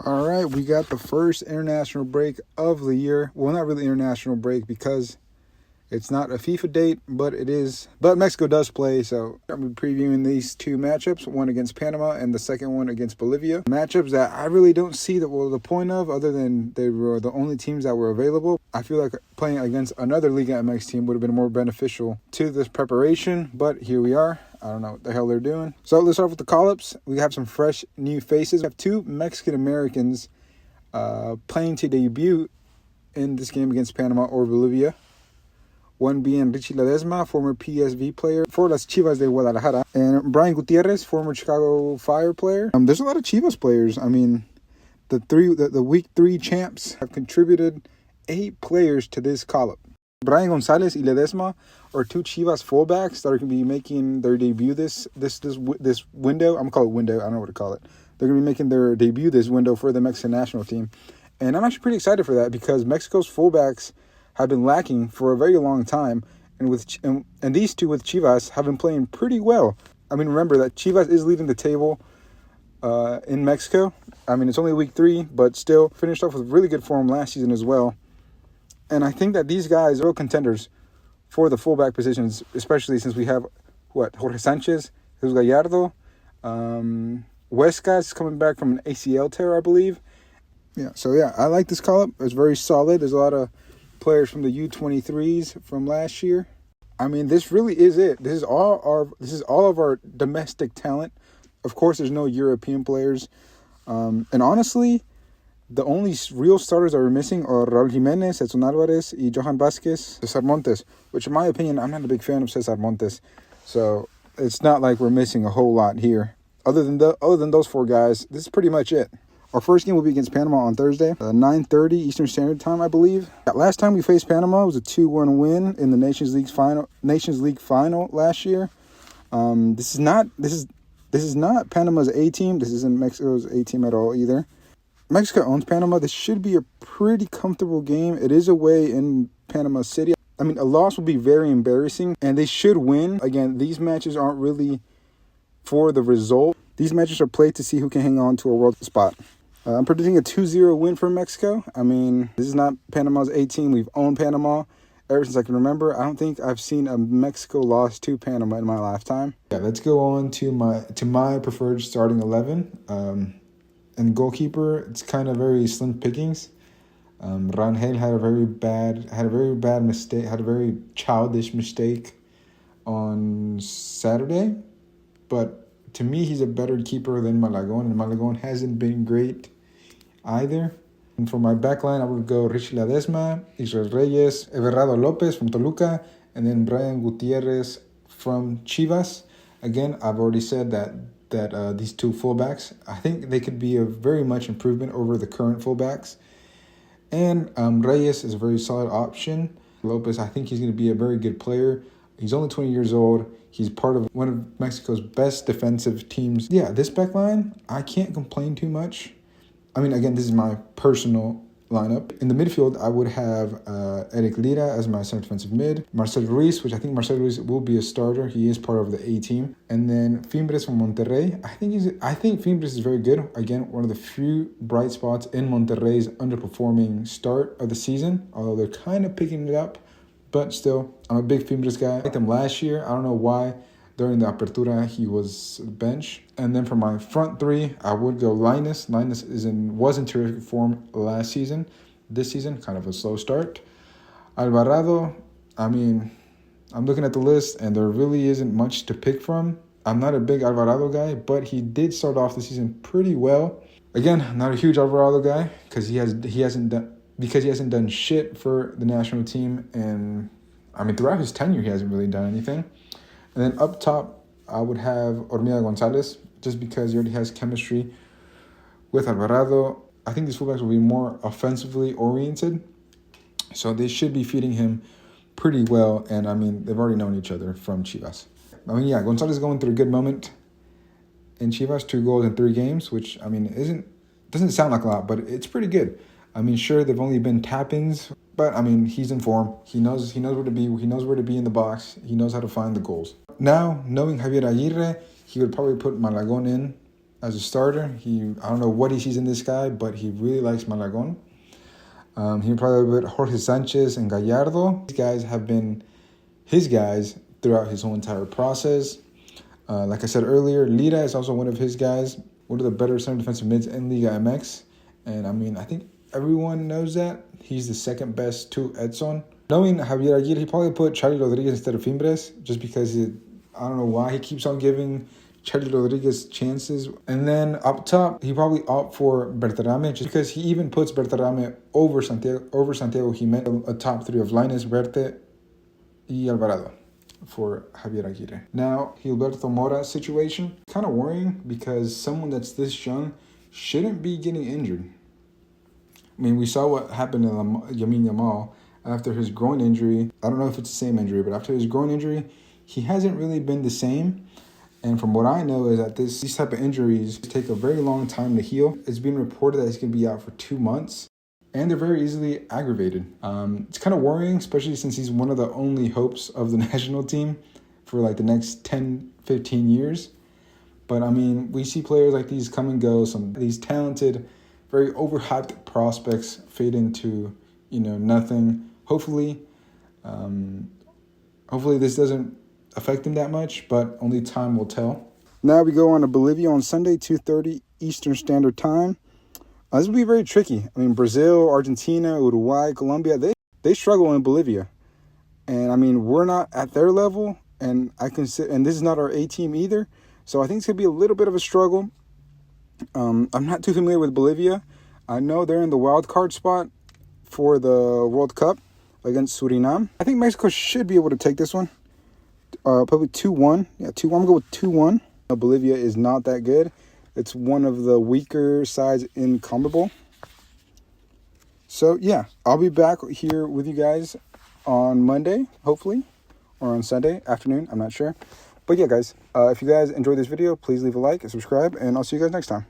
All right, we got the first international break of the year. Well, not really international break because it's not a FIFA date, but it is. But Mexico does play, so I'm previewing these two matchups, one against Panama and the second one against Bolivia. Matchups that I really don't see the point of, other than they were the only teams that were available. I feel like playing against another Liga MX team would have been more beneficial to this preparation, but here we are. I don't know what the hell they're doing. So let's start with the call-ups. We have some fresh new faces. We have two Mexican-Americans playing to debut in this game against Panama or Bolivia. One being Richie Ledesma, former PSV player for las Chivas de Guadalajara, and Brian Gutierrez, former Chicago Fire player. There's a lot of Chivas players. I mean, the week 3 champs have contributed 8 players to this call-up. Brian Gonzalez y Ledesma are two Chivas fullbacks that are going to be making their debut this window. I'm going to call it window. I don't know what to call it. They're going to be making their debut this window for the Mexican national team. And I'm actually pretty excited for that because Mexico's fullbacks have been lacking for a very long time. And these two with Chivas have been playing pretty well. I mean, remember that Chivas is leading the table in Mexico. I mean, it's only week 3, but still finished off with really good form last season as well. And I think that these guys are real contenders for the fullback positions, especially since we have, Jorge Sanchez, Jesus Gallardo, Huescas coming back from an ACL tear, I believe. I like this call-up. It's very solid. There's a lot of players from the U23s from last year. I mean, this really is it. This is all of our domestic talent. Of course, there's no European players. And honestly, the only real starters that we're missing are Raul Jimenez, Edson Alvarez, and Johan Vazquez, Cesar Montes, which in my opinion, I'm not a big fan of Cesar Montes. So it's not like we're missing a whole lot here. Other than those 4 guys, this is pretty much it. Our first game will be against Panama on Thursday, 9:30 Eastern Standard Time, I believe. Last time we faced Panama, it was a 2-1 win in the Nations League final last year. This is not Panama's A team. This isn't Mexico's A team at all either. Mexico owns Panama. This should be a pretty comfortable game. It is away in Panama City. I mean, a loss would be very embarrassing, and they should win. Again, these matches aren't really for the result. These matches are played to see who can hang on to a world spot. I'm predicting a 2-0 win for Mexico. I mean, this is not Panama's A team. We've owned Panama ever since I can remember. I don't think I've seen a Mexico loss to Panama in my lifetime. Let's go on to my preferred starting 11. And goalkeeper, it's kind of very slim pickings. Rangel had a very childish mistake on Saturday. But to me, he's a better keeper than Malagon, and Malagon hasn't been great either. And for my backline, I would go Richie Ledesma, Israel Reyes, Everardo Lopez from Toluca, and then Brian Gutierrez from Chivas. Again, I've already said that these two fullbacks, I think they could be a very much improvement over the current fullbacks. And Reyes is a very solid option. Lopez, I think he's going to be a very good player. He's only 20 years old. He's part of one of Mexico's best defensive teams. This back line, I can't complain too much. I mean, again, this is my personal lineup. In the midfield, I would have Eric Lira as my center defensive mid. Marcel Ruiz, which I think Marcel Ruiz will be a starter. He is part of the A team. And then Fimbres from Monterrey. I think Fimbres is very good. Again, one of the few bright spots in Monterrey's underperforming start of the season, although they're kind of picking it up. But still, I'm a big Fimbres guy. I liked him last year. I don't know why. During the Apertura, he was bench. And then for my front 3, I would go Linus. Linus was in terrific form last season. This season, kind of a slow start. Alvarado, I mean, I'm looking at the list, and there really isn't much to pick from. I'm not a big Alvarado guy, but he did start off the season pretty well. Again, not a huge Alvarado guy because he hasn't done shit for the national team, and I mean throughout his tenure he hasn't really done anything. And then up top, I would have Hormiga Gonzalez, just because he already has chemistry with Alvarado. I think these fullbacks will be more offensively oriented, so they should be feeding him pretty well. And I mean, they've already known each other from Chivas. I mean, Gonzalez is going through a good moment in Chivas, 2 goals in 3 games, which I mean doesn't sound like a lot, but it's pretty good. I mean, sure, they've only been tap-ins, but I mean, he's in form. He knows where to be. He knows where to be in the box. He knows how to find the goals. Now, knowing Javier Aguirre, he would probably put Malagon in as a starter. I don't know what he sees in this guy, but he really likes Malagon. He probably put Jorge Sanchez and Gallardo. These guys have been his guys throughout his whole entire process. Like I said earlier, Liga is also one of his guys, one of the better center defensive mids in Liga MX. And I mean, I think everyone knows that. He's the second best to Edson. Knowing Javier Aguirre, he probably put Charlie Rodriguez instead of Fimbres, just because I don't know why he keeps on giving Charlie Rodriguez chances. And then up top, he probably opt for Berterame, just because he even puts Berterame over Santiago Jimenez, a top three of Lainez, Verte, y Alvarado for Javier Aguirre. Now, Gilberto Mora's situation, kind of worrying because someone that's this young shouldn't be getting injured. I mean, we saw what happened to Lamine Yamal after his groin injury. I don't know if it's the same injury, but after his groin injury, he hasn't really been the same. And from what I know is that these type of injuries take a very long time to heal. It's been reported that he's going to be out for 2 months, and they're very easily aggravated. It's kind of worrying, especially since he's one of the only hopes of the national team for like the next 10, 15 years. But I mean, we see players like these come and go. These talented, very overhyped prospects fade into, nothing. Hopefully this doesn't affect him that much, but only time will tell. Now we go on to Bolivia on Sunday, 2:30 Eastern Standard Time. This will be very tricky. I mean, Brazil, Argentina, Uruguay, Colombia, they struggle in Bolivia. And I mean, we're not at their level, and this is not our A team either. So I think it's going to be a little bit of a struggle. I'm not too familiar with Bolivia. I know they're in the wild card spot for the World Cup against Suriname. I think Mexico should be able to take this one. Probably 2-1. Yeah, 2-1. I'm going to go with 2-1. Bolivia is not that good. It's one of the weaker sides in CONMEBOL. So, yeah, I'll be back here with you guys on Monday, hopefully, or on Sunday afternoon. I'm not sure. But, yeah, guys, if you guys enjoyed this video, please leave a like and subscribe, and I'll see you guys next time.